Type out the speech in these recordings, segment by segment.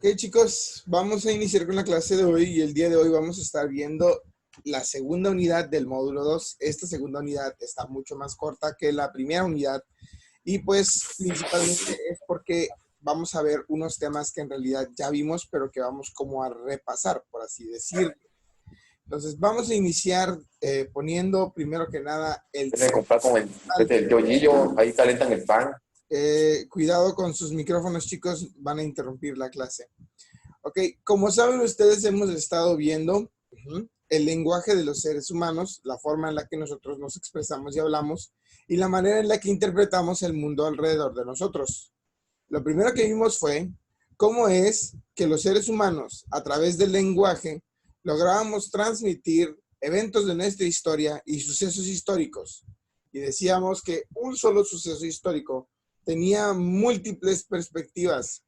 Ok, chicos, vamos a iniciar con la clase de hoy y el día de hoy vamos a estar viendo la segunda unidad del módulo 2. Esta segunda unidad está mucho más corta que la primera unidad y pues principalmente es porque vamos a ver unos temas que en realidad ya vimos, pero que vamos como a repasar, por así decirlo. Entonces vamos a iniciar poniendo primero que nada el... Se compra con el yoyillo, ahí calentan el pan. cuidado con sus micrófonos, chicos, van a interrumpir la clase. Ok, como saben ustedes, hemos estado viendo el lenguaje de los seres humanos, la forma en la que nosotros nos expresamos y hablamos, y la manera en la que interpretamos el mundo alrededor de nosotros. Lo primero que vimos fue cómo es que los seres humanos, a través del lenguaje, lográbamos transmitir eventos de nuestra historia y sucesos históricos. Y decíamos que un solo suceso histórico tenía múltiples perspectivas.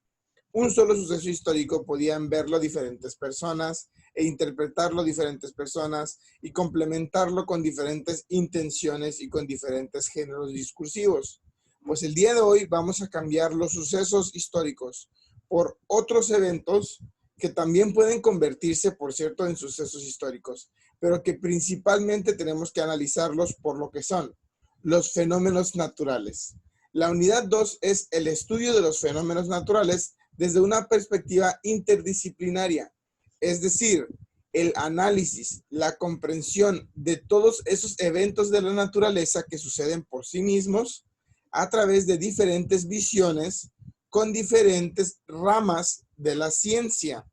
Un solo suceso histórico podían verlo diferentes personas e interpretarlo diferentes personas y complementarlo con diferentes intenciones y con diferentes géneros discursivos. Pues el día de hoy vamos a cambiar los sucesos históricos por otros eventos que también pueden convertirse, por cierto, en sucesos históricos, pero que principalmente tenemos que analizarlos por lo que son los fenómenos naturales. La unidad 2 es el estudio de los fenómenos naturales desde una perspectiva interdisciplinaria, es decir, el análisis, la comprensión de todos esos eventos de la naturaleza que suceden por sí mismos a través de diferentes visiones con diferentes ramas de la ciencia.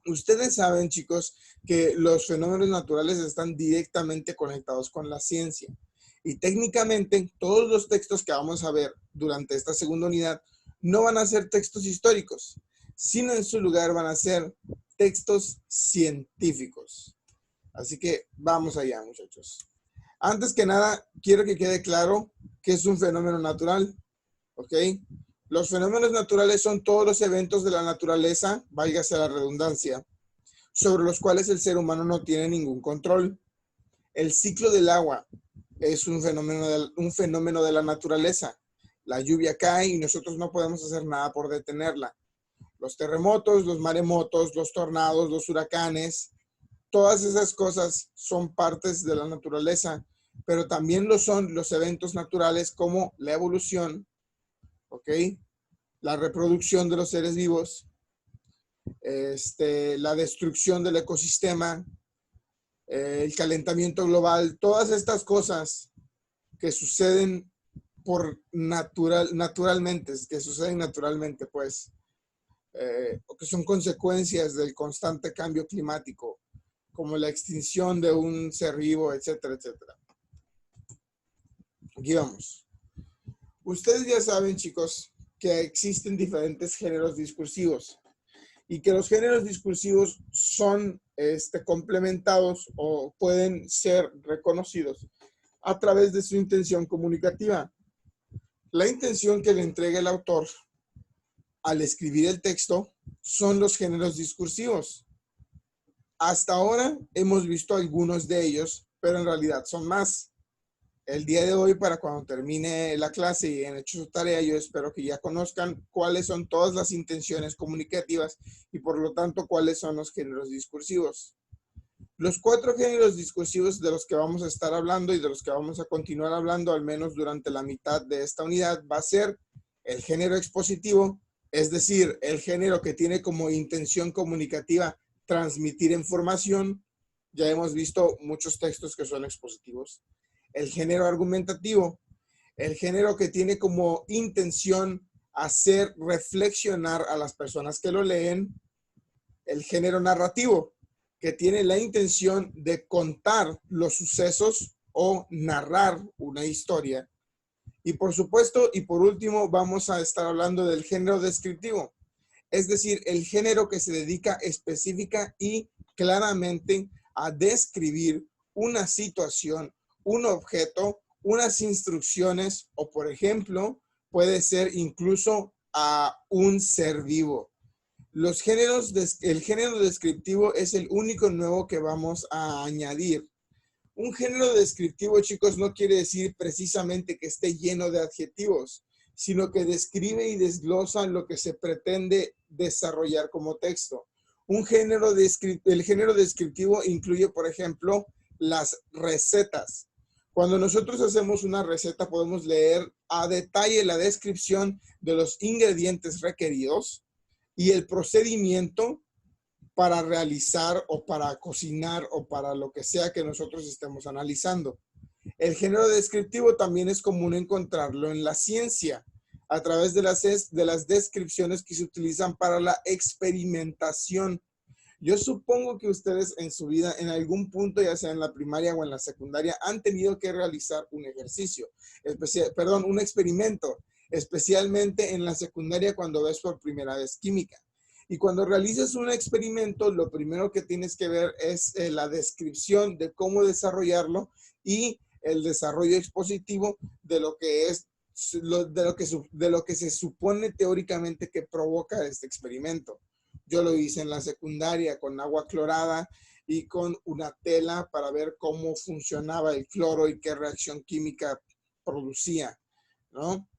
Ustedes saben, chicos, que los fenómenos naturales están directamente conectados con la ciencia. Y técnicamente, todos los textos que vamos a ver durante esta segunda unidad no van a ser textos históricos, sino en su lugar van a ser textos científicos. Así que vamos allá, muchachos. Antes que nada, quiero que quede claro que es un fenómeno natural, ¿ok? Los fenómenos naturales son todos los eventos de la naturaleza, válgase la redundancia, sobre los cuales el ser humano no tiene ningún control. El ciclo del agua es un fenómeno de la naturaleza. La lluvia cae y nosotros no podemos hacer nada por detenerla. Los terremotos, los maremotos, los tornados, los huracanes, todas esas cosas son partes de la naturaleza, pero también lo son los eventos naturales como la evolución, ¿ok? La reproducción de los seres vivos, la destrucción del ecosistema, el calentamiento global, todas estas cosas que suceden naturalmente, pues, o que son consecuencias del constante cambio climático, como la extinción de un ser vivo, etcétera, etcétera. Aquí vamos. Ustedes ya saben, chicos, que existen diferentes géneros discursivos y que los géneros discursivos son complementados o pueden ser reconocidos a través de su intención comunicativa. La intención que le entrega el autor al escribir el texto son los géneros discursivos. Hasta ahora hemos visto algunos de ellos, pero en realidad son más. El día de hoy, para cuando termine la clase y han hecho su tarea, yo espero que ya conozcan cuáles son todas las intenciones comunicativas y por lo tanto cuáles son los géneros discursivos. Los 4 géneros discursivos de los que vamos a estar hablando y de los que vamos a continuar hablando, al menos durante la mitad de esta unidad, va a ser el género expositivo, es decir, el género que tiene como intención comunicativa transmitir información. Ya hemos visto muchos textos que son expositivos. El género argumentativo, el género que tiene como intención hacer reflexionar a las personas que lo leen. El género narrativo, que tiene la intención de contar los sucesos o narrar una historia. Y por supuesto, y por último, vamos a estar hablando del género descriptivo, es decir, el género que se dedica específica y claramente a describir una situación, un objeto, unas instrucciones o, por ejemplo, puede ser incluso a un ser vivo. El género descriptivo es el único nuevo que vamos a añadir. Un género descriptivo, chicos, no quiere decir precisamente que esté lleno de adjetivos, sino que describe y desglosa lo que se pretende desarrollar como texto. El género descriptivo incluye, por ejemplo, las recetas. Cuando nosotros hacemos una receta, podemos leer a detalle la descripción de los ingredientes requeridos y el procedimiento para realizar o para cocinar o para lo que sea que nosotros estemos analizando. El género descriptivo también es común encontrarlo en la ciencia, a través de las descripciones que se utilizan para la experimentación. Yo supongo que ustedes en su vida, en algún punto, ya sea en la primaria o en la secundaria, han tenido que realizar un ejercicio, un experimento, especialmente en la secundaria cuando ves por primera vez química. Y cuando realizas un experimento, lo primero que tienes que ver es la descripción de cómo desarrollarlo y el desarrollo expositivo de lo que es, de lo que se supone teóricamente que provoca este experimento. Yo lo hice en la secundaria con agua clorada y con una tela para ver cómo funcionaba el cloro y qué reacción química producía, ¿no?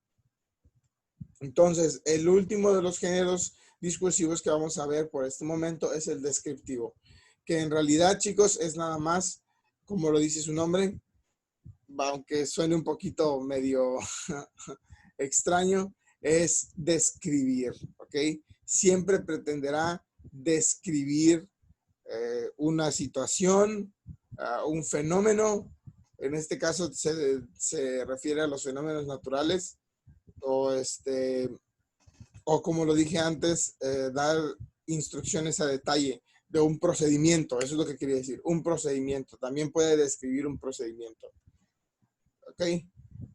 Entonces, el último de los géneros discursivos que vamos a ver por este momento es el descriptivo, que en realidad, chicos, es nada más, como lo dice su nombre, aunque suene un poquito medio extraño, es describir, ¿ok? Siempre pretenderá describir una situación, un fenómeno. En este caso se refiere a los fenómenos naturales o como lo dije antes, dar instrucciones a detalle de un procedimiento. Eso es lo que quería decir, un procedimiento. También puede describir un procedimiento. ¿Ok?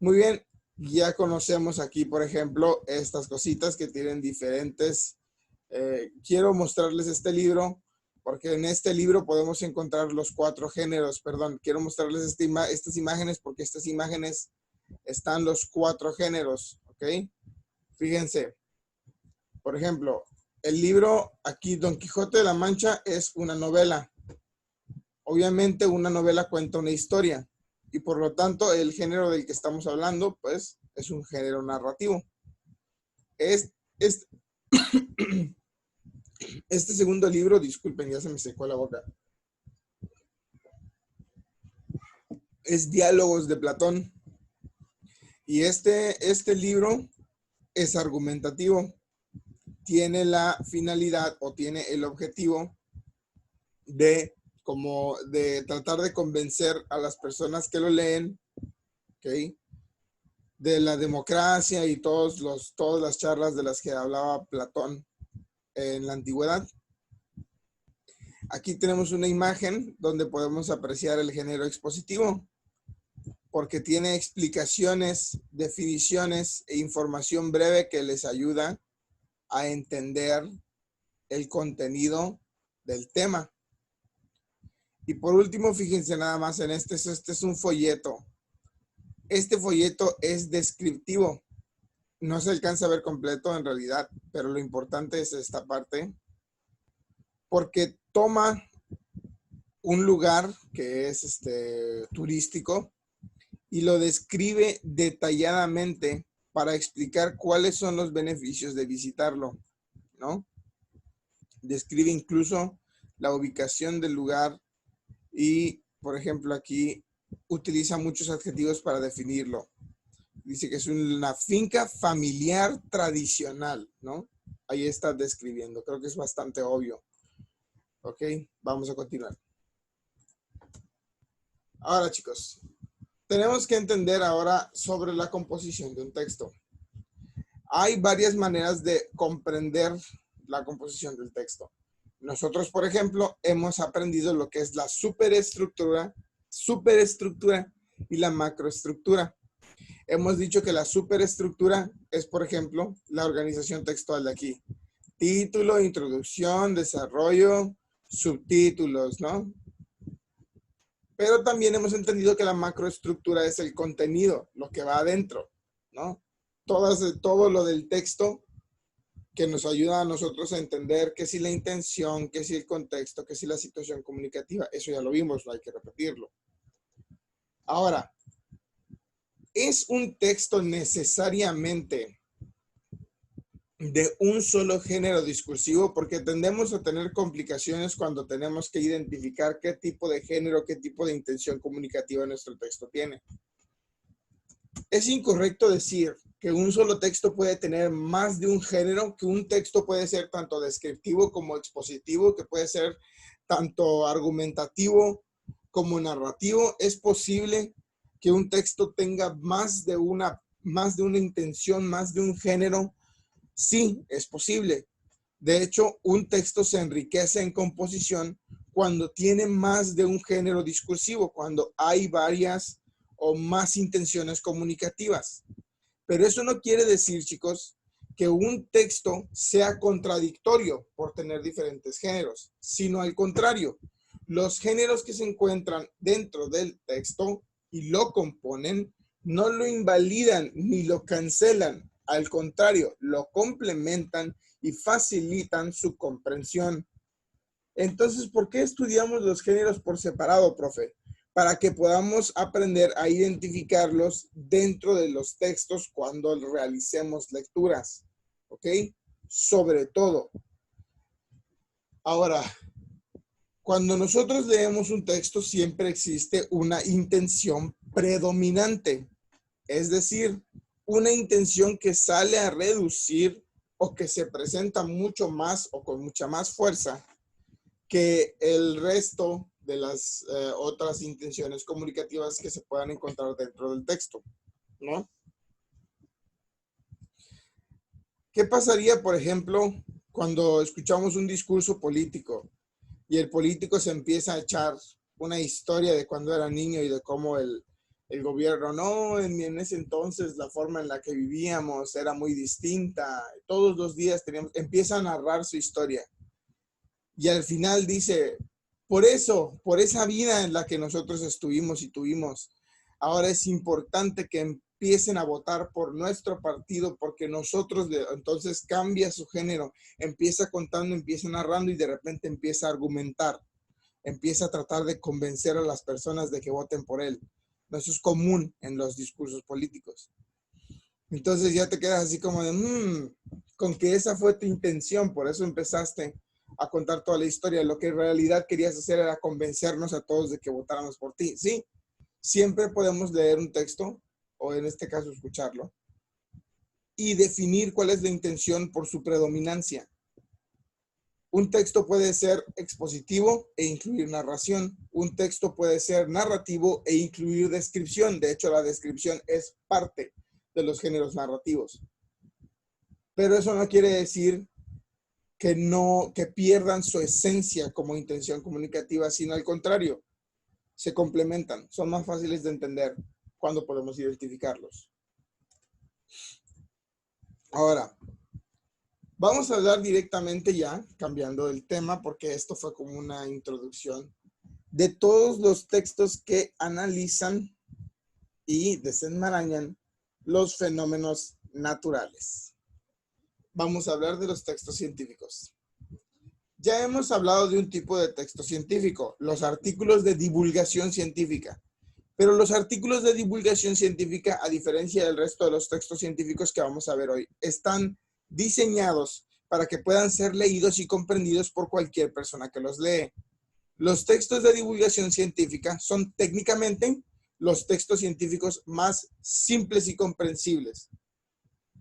Muy bien. Ya conocemos aquí, por ejemplo, estas cositas que tienen diferentes. Quiero mostrarles este libro, porque en este libro podemos encontrar los 4 géneros. Perdón, quiero mostrarles estas imágenes, porque estas imágenes están los 4 géneros. ¿Ok? Fíjense. Por ejemplo, el libro aquí, Don Quijote de la Mancha, es una novela. Obviamente una novela cuenta una historia y por lo tanto el género del que estamos hablando, pues, es un género narrativo. Este segundo libro, disculpen, ya se me secó la boca, es Diálogos de Platón. Y este libro es argumentativo. Tiene la finalidad o tiene el objetivo de tratar de convencer a las personas que lo leen, ¿ok?, de la democracia y todas las charlas de las que hablaba Platón en la antigüedad. Aquí tenemos una imagen donde podemos apreciar el género expositivo, porque tiene explicaciones, definiciones e información breve que les ayuda a entender el contenido del tema. Y por último, fíjense nada más en este es un folleto. Este folleto es descriptivo. No se alcanza a ver completo en realidad, pero lo importante es esta parte, porque toma un lugar que es turístico y lo describe detalladamente para explicar cuáles son los beneficios de visitarlo, ¿no? Describe incluso la ubicación del lugar y, por ejemplo, aquí utiliza muchos adjetivos para definirlo. Dice que es una finca familiar tradicional, ¿no? Ahí está describiendo. Creo que es bastante obvio. Ok, vamos a continuar. Ahora, chicos, tenemos que entender ahora sobre la composición de un texto. Hay varias maneras de comprender la composición del texto. Nosotros, por ejemplo, hemos aprendido lo que es la superestructura y la macroestructura. Hemos dicho que la superestructura es, por ejemplo, la organización textual de aquí. Título, introducción, desarrollo, subtítulos, ¿no? Pero también hemos entendido que la macroestructura es el contenido, lo que va adentro, ¿no? Todo lo del texto que nos ayuda a nosotros a entender que si la intención, que si el contexto, que si la situación comunicativa. Eso ya lo vimos, no hay que repetirlo. Ahora, ¿es un texto necesariamente de un solo género discursivo, porque tendemos a tener complicaciones cuando tenemos que identificar qué tipo de género, qué tipo de intención comunicativa nuestro texto tiene. Es incorrecto decir que un solo texto puede tener más de un género, que un texto puede ser tanto descriptivo como expositivo, que puede ser tanto argumentativo como narrativo. Es posible que un texto tenga más de una intención, más de un género. Sí, es posible. De hecho, un texto se enriquece en composición cuando tiene más de un género discursivo, cuando hay varias o más intenciones comunicativas. Pero eso no quiere decir, chicos, que un texto sea contradictorio por tener diferentes géneros, sino al contrario. Los géneros que se encuentran dentro del texto y lo componen no lo invalidan ni lo cancelan. Al contrario, lo complementan y facilitan su comprensión. Entonces, ¿por qué estudiamos los géneros por separado, profe? Para que podamos aprender a identificarlos dentro de los textos cuando realicemos lecturas, ¿ok? Sobre todo. Ahora, cuando nosotros leemos un texto, siempre existe una intención predominante, es decir, una intención que sale a reducir o que se presenta mucho más o con mucha más fuerza que el resto de las otras intenciones comunicativas que se puedan encontrar dentro del texto, ¿no? ¿Qué pasaría, por ejemplo, cuando escuchamos un discurso político y el político se empieza a echar una historia de cuando era niño y de cómo el gobierno, no, en ese entonces la forma en la que vivíamos era muy distinta, todos los días empieza a narrar su historia y al final dice, por eso, por esa vida en la que nosotros estuvimos y tuvimos, ahora es importante que empiecen a votar por nuestro partido porque nosotros, entonces cambia su género, empieza contando, empieza narrando y de repente empieza a argumentar, empieza a tratar de convencer a las personas de que voten por él. Eso es común en los discursos políticos. Entonces ya te quedas así como de, con que esa fue tu intención, por eso empezaste a contar toda la historia. Lo que en realidad querías hacer era convencernos a todos de que votáramos por ti. Sí, siempre podemos leer un texto, o en este caso escucharlo, y definir cuál es la intención por su predominancia. Un texto puede ser expositivo e incluir narración. Un texto puede ser narrativo e incluir descripción. De hecho, la descripción es parte de los géneros narrativos. Pero eso no quiere decir que pierdan su esencia como intención comunicativa, sino al contrario, se complementan, son más fáciles de entender cuando podemos identificarlos. Ahora, vamos a hablar directamente ya, cambiando el tema, porque esto fue como una introducción, de todos los textos que analizan y desenmarañan los fenómenos naturales. Vamos a hablar de los textos científicos. Ya hemos hablado de un tipo de texto científico, los artículos de divulgación científica. Pero los artículos de divulgación científica, a diferencia del resto de los textos científicos que vamos a ver hoy, están diseñados para que puedan ser leídos y comprendidos por cualquier persona que los lee. Los textos de divulgación científica son técnicamente los textos científicos más simples y comprensibles.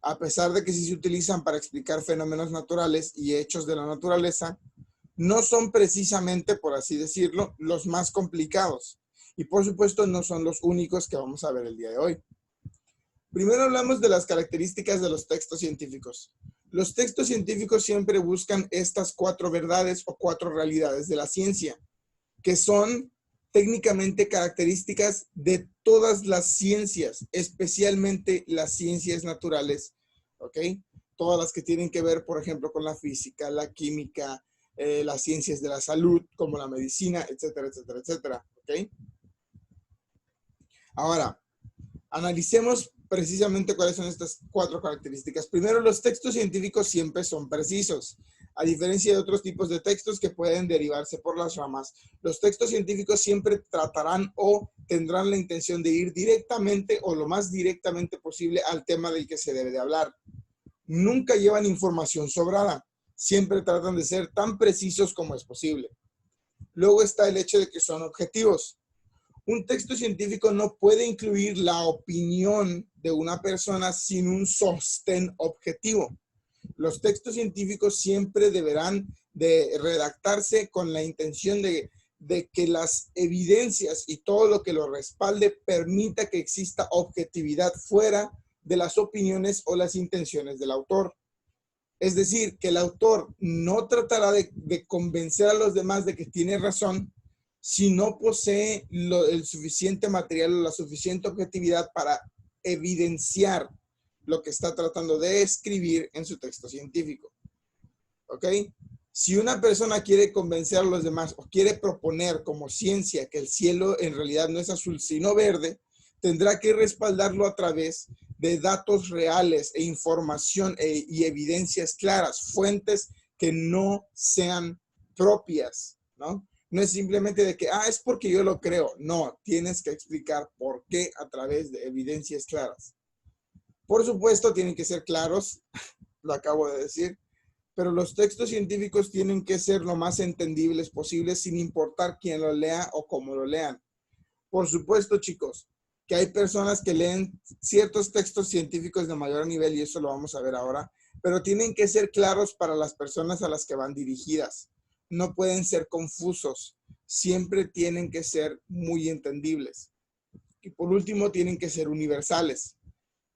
A pesar de que sí se utilizan para explicar fenómenos naturales y hechos de la naturaleza, no son precisamente, por así decirlo, los más complicados. Y por supuesto no son los únicos que vamos a ver el día de hoy. Primero hablamos de las características de los textos científicos. Los textos científicos siempre buscan estas 4 verdades o 4 realidades de la ciencia, que son técnicamente características de todas las ciencias, especialmente las ciencias naturales, ¿ok? Todas las que tienen que ver, por ejemplo, con la física, la química, las ciencias de la salud, como la medicina, etcétera, etcétera, etcétera, ¿ok? Ahora, analicemos precisamente cuáles son estas 4 características. Primero, los textos científicos siempre son precisos. A diferencia de otros tipos de textos que pueden derivarse por las ramas, los textos científicos siempre tratarán o tendrán la intención de ir directamente o lo más directamente posible al tema del que se debe de hablar. Nunca llevan información sobrada. Siempre tratan de ser tan precisos como es posible. Luego está el hecho de que son objetivos. Un texto científico no puede incluir la opinión de una persona sin un sostén objetivo. Los textos científicos siempre deberán de redactarse con la intención de que las evidencias y todo lo que lo respalde permita que exista objetividad fuera de las opiniones o las intenciones del autor. Es decir, que el autor no tratará de convencer a los demás de que tiene razón si no posee el suficiente material o la suficiente objetividad para evidenciar lo que está tratando de escribir en su texto científico. ¿Ok? Si una persona quiere convencer a los demás o quiere proponer como ciencia que el cielo en realidad no es azul sino verde, tendrá que respaldarlo a través de datos reales e información y evidencias claras, fuentes que no sean propias, ¿no? No es simplemente de que, es porque yo lo creo. No, tienes que explicar por qué a través de evidencias claras. Por supuesto, tienen que ser claros, lo acabo de decir, pero los textos científicos tienen que ser lo más entendibles posible sin importar quién lo lea o cómo lo lean. Por supuesto, chicos, que hay personas que leen ciertos textos científicos de mayor nivel y eso lo vamos a ver ahora, pero tienen que ser claros para las personas a las que van dirigidas. No pueden ser confusos, siempre tienen que ser muy entendibles. Y por último, tienen que ser universales.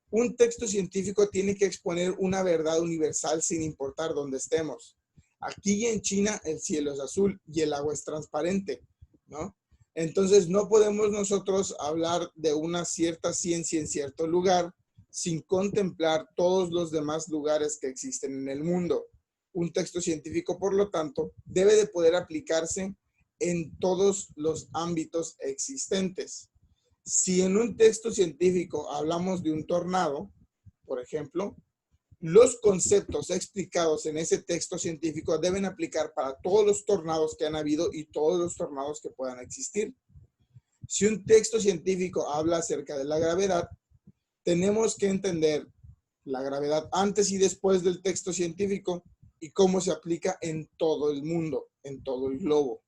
Un texto científico tiene que exponer una verdad universal sin importar dónde estemos. Aquí en China el cielo es azul y el agua es transparente, ¿no? Entonces no podemos nosotros hablar de una cierta ciencia en cierto lugar sin contemplar todos los demás lugares que existen en el mundo. Un texto científico, por lo tanto, debe de poder aplicarse en todos los ámbitos existentes. Si en un texto científico hablamos de un tornado, por ejemplo, los conceptos explicados en ese texto científico deben aplicar para todos los tornados que han habido y todos los tornados que puedan existir. Si un texto científico habla acerca de la gravedad, tenemos que entender la gravedad antes y después del texto científico y cómo se aplica en todo el mundo, en todo el globo.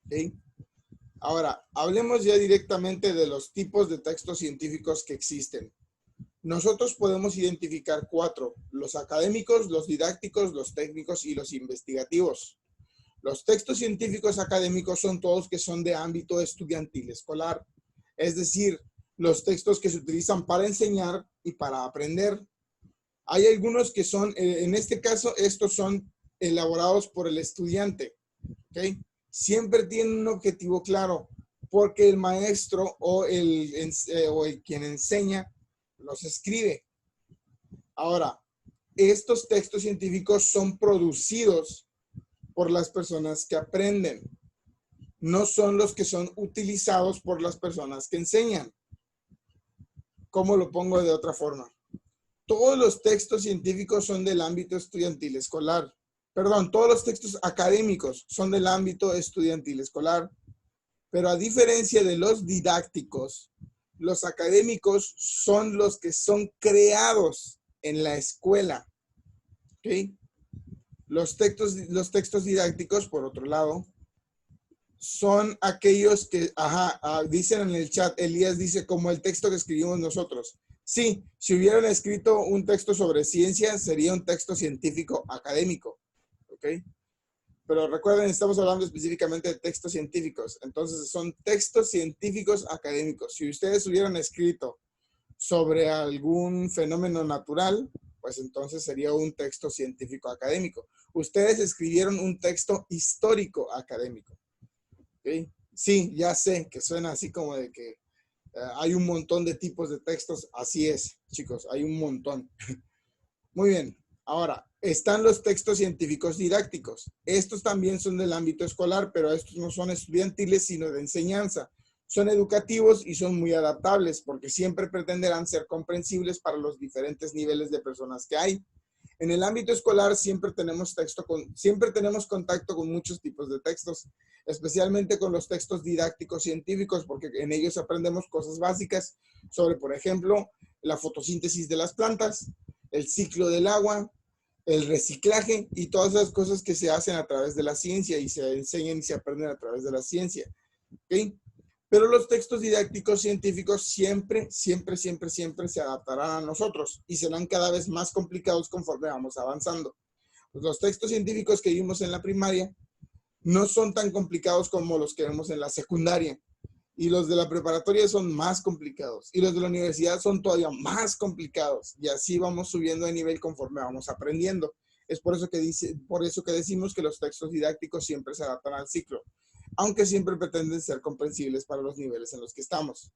¿Sí? Ahora, hablemos ya directamente de los tipos de textos científicos que existen. Nosotros podemos identificar 4, los académicos, los didácticos, los técnicos y los investigativos. Los textos científicos académicos son todos que son de ámbito estudiantil escolar, es decir, los textos que se utilizan para enseñar y para aprender. Hay algunos que son, en este caso, estos son elaborados por el estudiante, ¿ok? Siempre tienen un objetivo claro, porque el maestro o el quien enseña los escribe. Ahora, estos textos científicos son producidos por las personas que aprenden. No son los que son utilizados por las personas que enseñan. ¿Cómo lo pongo de otra forma? Todos los textos científicos son del ámbito estudiantil escolar. Perdón, todos los textos académicos son del ámbito estudiantil escolar. Pero a diferencia de los didácticos, los académicos son los que son creados en la escuela. ¿Ok? Los textos didácticos, por otro lado, son aquellos que, dicen en el chat, Elías dice, como el texto que escribimos nosotros. Sí, si hubieran escrito un texto sobre ciencia, sería un texto científico académico. ¿Ok? Pero recuerden, estamos hablando específicamente de textos científicos. Entonces, son textos científicos académicos. Si ustedes hubieran escrito sobre algún fenómeno natural, pues entonces sería un texto científico académico. Ustedes escribieron un texto histórico académico. ¿Okay? Sí, ya sé que suena así como de que hay un montón de tipos de textos. Así es, chicos, hay un montón. Muy bien. Ahora, están los textos científicos didácticos. Estos también son del ámbito escolar, pero estos no son estudiantiles, sino de enseñanza. Son educativos y son muy adaptables porque siempre pretenderán ser comprensibles para los diferentes niveles de personas que hay. En el ámbito escolar siempre tenemos contacto con muchos tipos de textos, especialmente con los textos didácticos científicos, porque en ellos aprendemos cosas básicas sobre, por ejemplo, la fotosíntesis de las plantas, el ciclo del agua, el reciclaje y todas esas cosas que se hacen a través de la ciencia y se enseñan y se aprenden a través de la ciencia. ¿Ok? Pero los textos didácticos científicos siempre se adaptarán a nosotros y serán cada vez más complicados conforme vamos avanzando. Pues los textos científicos que vimos en la primaria no son tan complicados como los que vemos en la secundaria. Y los de la preparatoria son más complicados. Y los de la universidad son todavía más complicados. Y así vamos subiendo de nivel conforme vamos aprendiendo. Es por eso que decimos que los textos didácticos siempre se adaptan al ciclo, aunque siempre pretenden ser comprensibles para los niveles en los que estamos.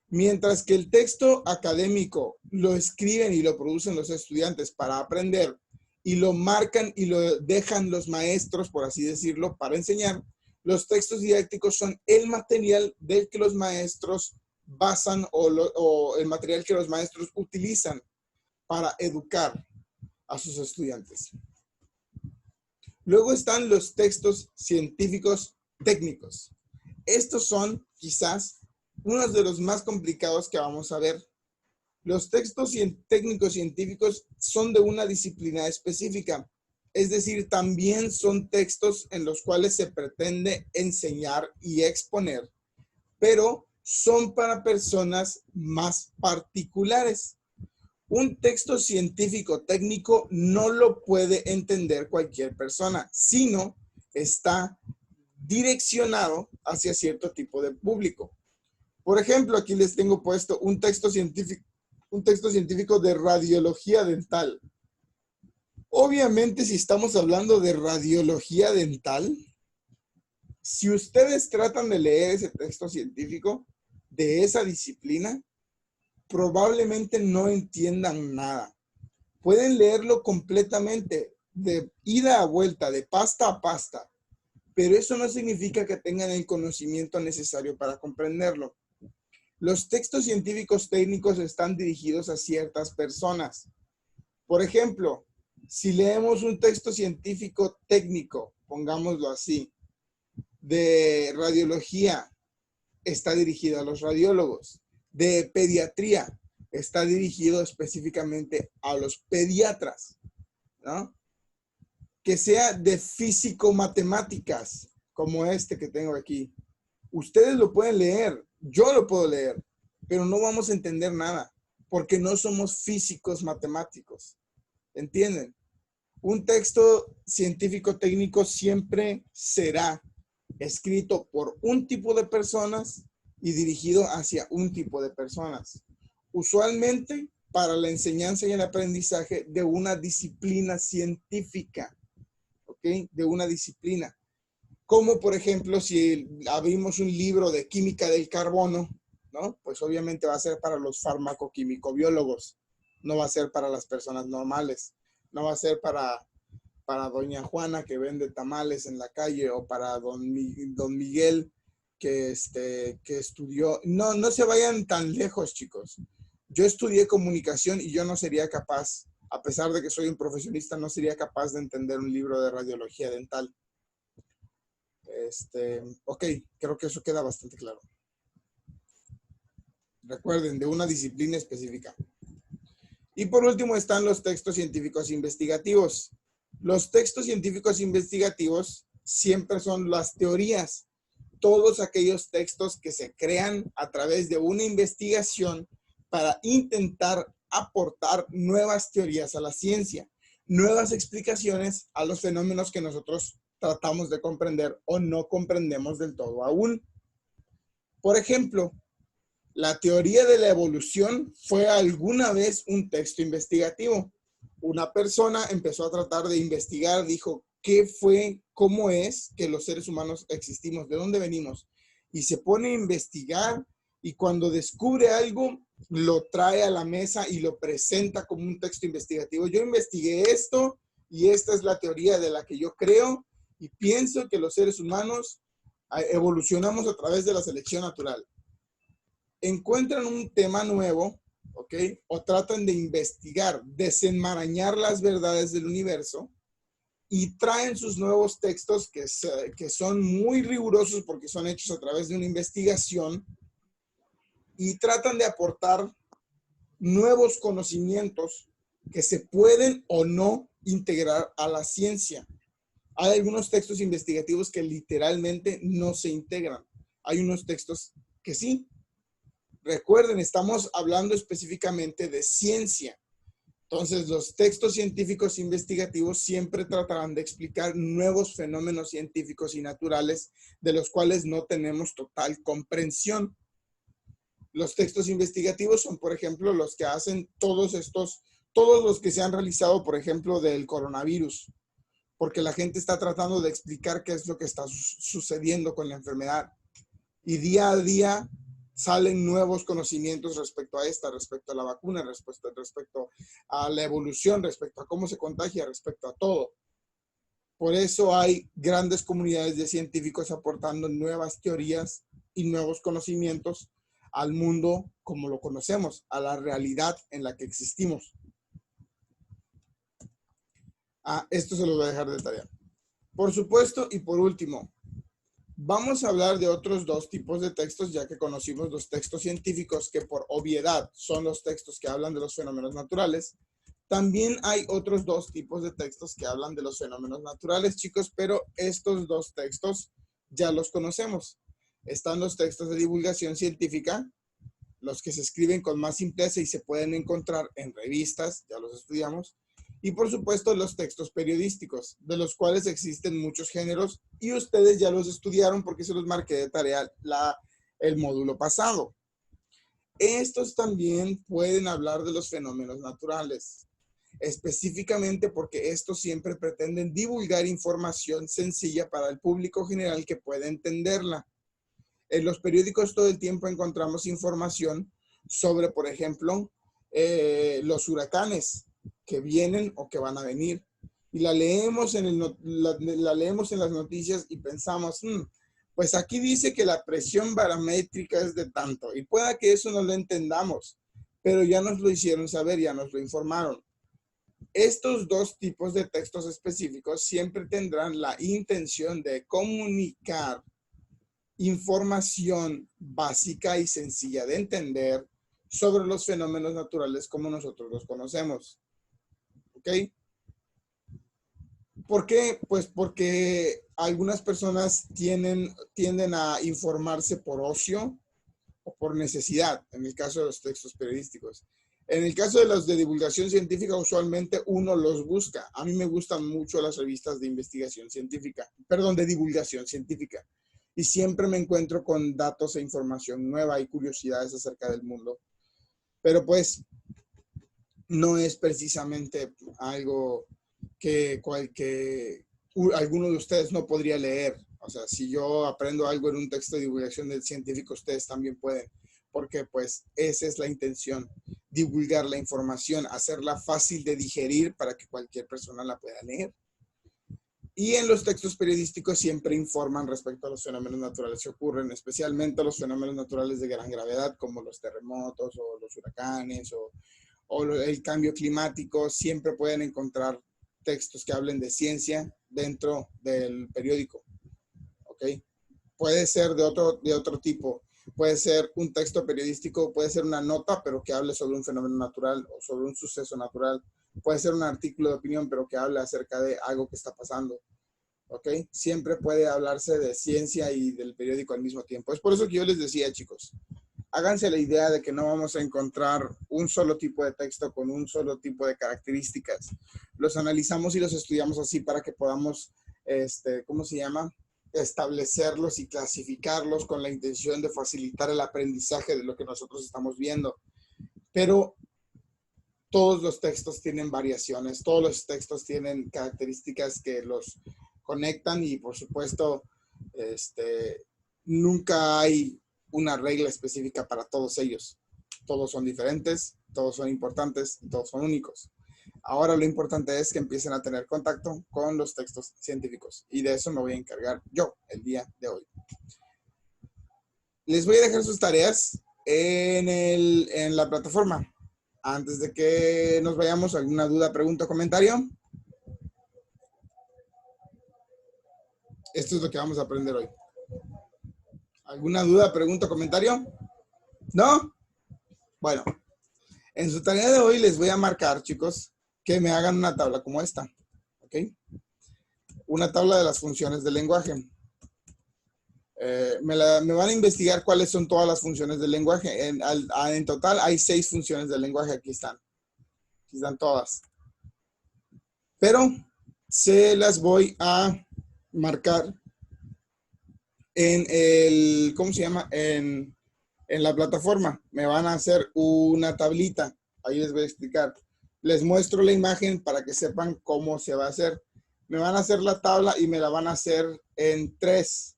Mientras que el texto académico lo escriben y lo producen los estudiantes para aprender y lo marcan y lo dejan los maestros, por así decirlo, para enseñar, los textos didácticos son el material del que los maestros basan o el material que los maestros utilizan para educar a sus estudiantes. Luego están los textos científicos técnicos. Estos son quizás uno de los más complicados que vamos a ver. Los textos técnicos científicos son de una disciplina específica, es decir, también son textos en los cuales se pretende enseñar y exponer, pero son para personas más particulares. Un texto científico técnico no lo puede entender cualquier persona, sino está direccionado hacia cierto tipo de público. Por ejemplo, aquí les tengo puesto un texto científico de radiología dental. Obviamente, si estamos hablando de radiología dental, si ustedes tratan de leer ese texto científico de esa disciplina, probablemente no entiendan nada. Pueden leerlo completamente, de ida a vuelta, de pasta a pasta, pero eso no significa que tengan el conocimiento necesario para comprenderlo. Los textos científicos técnicos están dirigidos a ciertas personas. Por ejemplo, si leemos un texto científico técnico, pongámoslo así, de radiología, está dirigido a los radiólogos. De pediatría, está dirigido específicamente a los pediatras, ¿no? Que sea de físico-matemáticas, como este que tengo aquí. Ustedes lo pueden leer, yo lo puedo leer, pero no vamos a entender nada, porque no somos físicos matemáticos. ¿Entienden? Un texto científico técnico siempre será escrito por un tipo de personas y dirigido hacia un tipo de personas. Usualmente para la enseñanza y el aprendizaje de una disciplina científica, ¿ok? De una disciplina. Como por ejemplo, si abrimos un libro de química del carbono, ¿no? Pues obviamente va a ser para los farmacoquímico-biólogos, no va a ser para las personas normales, no va a ser para doña Juana que vende tamales en la calle o para don Miguel que estudió. No se vayan tan lejos, chicos. Yo estudié comunicación y yo no sería capaz, a pesar de que soy un profesionista, no sería capaz de entender un libro de radiología dental. Ok, creo que eso queda bastante claro. Recuerden, de una disciplina específica. Y por último están los textos científicos investigativos. Los textos científicos investigativos siempre son las teorías. Todos aquellos textos que se crean a través de una investigación para intentar aportar nuevas teorías a la ciencia, nuevas explicaciones a los fenómenos que nosotros tratamos de comprender o no comprendemos del todo aún. Por ejemplo, la teoría de la evolución fue alguna vez un texto investigativo. Una persona empezó a tratar de investigar, dijo, ¿qué fue, cómo es que los seres humanos existimos? ¿De dónde venimos? Y se pone a investigar y cuando descubre algo, lo trae a la mesa y lo presenta como un texto investigativo. Yo investigué esto y esta es la teoría de la que yo creo y pienso que los seres humanos evolucionamos a través de la selección natural. Encuentran un tema nuevo, ¿ok? O tratan de investigar, desenmarañar las verdades del universo y traen sus nuevos textos que son muy rigurosos porque son hechos a través de una investigación y tratan de aportar nuevos conocimientos que se pueden o no integrar a la ciencia. Hay algunos textos investigativos que literalmente no se integran. Hay unos textos que sí. Recuerden, estamos hablando específicamente de ciencia. Entonces, los textos científicos investigativos siempre tratarán de explicar nuevos fenómenos científicos y naturales de los cuales no tenemos total comprensión. Los textos investigativos son, por ejemplo, los que hacen todos los que se han realizado, por ejemplo, del coronavirus, porque la gente está tratando de explicar qué es lo que está sucediendo con la enfermedad. Y día a día salen nuevos conocimientos respecto a esta, respecto a la vacuna, respecto a la evolución, respecto a cómo se contagia, respecto a todo. Por eso hay grandes comunidades de científicos aportando nuevas teorías y nuevos conocimientos al mundo como lo conocemos, a la realidad en la que existimos. Esto se lo voy a dejar de tarea. Por supuesto, y por último, vamos a hablar de otros dos tipos de textos, ya que conocimos los textos científicos, que por obviedad son los textos que hablan de los fenómenos naturales. También hay otros dos tipos de textos que hablan de los fenómenos naturales, chicos, pero estos dos textos ya los conocemos. Están los textos de divulgación científica, los que se escriben con más simpleza y se pueden encontrar en revistas, ya los estudiamos. Y por supuesto los textos periodísticos, de los cuales existen muchos géneros y ustedes ya los estudiaron porque se los marqué de tarea el módulo pasado. Estos también pueden hablar de los fenómenos naturales, específicamente porque estos siempre pretenden divulgar información sencilla para el público general que pueda entenderla. En los periódicos todo el tiempo encontramos información sobre, por ejemplo, los huracanes que vienen o que van a venir. Y la leemos en las noticias y pensamos, pues aquí dice que la presión barométrica es de tanto. Y pueda que eso no lo entendamos, pero ya nos lo hicieron saber, ya nos lo informaron. Estos dos tipos de textos específicos siempre tendrán la intención de comunicar información básica y sencilla de entender sobre los fenómenos naturales como nosotros los conocemos. ¿Ok? ¿Por qué? Pues porque algunas personas tienden a informarse por ocio o por necesidad, en el caso de los textos periodísticos. En el caso de los de divulgación científica, usualmente uno los busca. A mí me gustan mucho las revistas de investigación científica, de divulgación científica. Y siempre me encuentro con datos e información nueva y curiosidades acerca del mundo. Pero pues no es precisamente algo que alguno de ustedes no podría leer. O sea, si yo aprendo algo en un texto de divulgación del científico, ustedes también pueden. Porque pues esa es la intención, divulgar la información, hacerla fácil de digerir para que cualquier persona la pueda leer. Y en los textos periodísticos siempre informan respecto a los fenómenos naturales que ocurren, especialmente los fenómenos naturales de gran gravedad, como los terremotos o los huracanes o el cambio climático. Siempre pueden encontrar textos que hablen de ciencia dentro del periódico. ¿Ok? Puede ser de otro tipo. Puede ser un texto periodístico, puede ser una nota, pero que hable sobre un fenómeno natural o sobre un suceso natural. Puede ser un artículo de opinión, pero que hable acerca de algo que está pasando. ¿Ok? Siempre puede hablarse de ciencia y del periódico al mismo tiempo. Es por eso que yo les decía, chicos, háganse la idea de que no vamos a encontrar un solo tipo de texto con un solo tipo de características. Los analizamos y los estudiamos así para que podamos, ¿cómo se llama? Establecerlos y clasificarlos con la intención de facilitar el aprendizaje de lo que nosotros estamos viendo. Pero todos los textos tienen variaciones, todos los textos tienen características que los conectan y por supuesto nunca hay una regla específica para todos ellos. Todos son diferentes, todos son importantes, todos son únicos. Ahora lo importante es que empiecen a tener contacto con los textos científicos y de eso me voy a encargar yo el día de hoy. Les voy a dejar sus tareas en la plataforma. Antes de que nos vayamos, ¿alguna duda, pregunta o comentario? Esto es lo que vamos a aprender hoy. ¿Alguna duda, pregunta o comentario? ¿No? Bueno, en su tarea de hoy les voy a marcar, chicos, que me hagan una tabla como esta. ¿Ok? Una tabla de las funciones del lenguaje. Me van a investigar cuáles son todas las funciones del lenguaje. En total hay 6 funciones del lenguaje. Aquí están. Aquí están todas. Pero se las voy a marcar en el, ¿cómo se llama? En la plataforma. Me van a hacer una tablita. Ahí les voy a explicar. Les muestro la imagen para que sepan cómo se va a hacer. Me van a hacer la tabla y me la van a hacer en 3.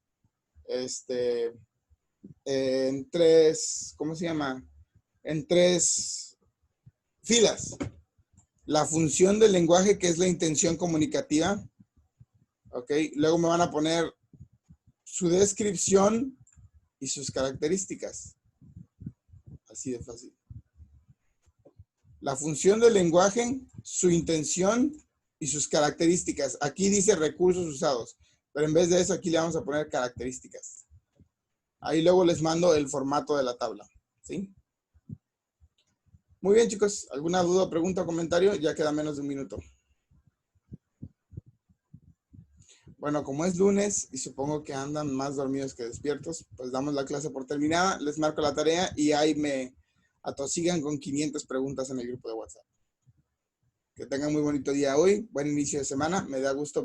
En 3, ¿cómo se llama? En 3 filas. La función del lenguaje, que es la intención comunicativa. Ok, luego me van a poner su descripción y sus características. Así de fácil. La función del lenguaje, su intención y sus características. Aquí dice recursos usados, pero en vez de eso aquí le vamos a poner características. Ahí luego les mando el formato de la tabla. ¿Sí? Muy bien, chicos. ¿Alguna duda, pregunta o comentario? Ya queda menos de un minuto. Bueno, como es lunes y supongo que andan más dormidos que despiertos, pues damos la clase por terminada, les marco la tarea y ahí me atosigan con 500 preguntas en el grupo de WhatsApp. Que tengan muy bonito día hoy, buen inicio de semana, me da gusto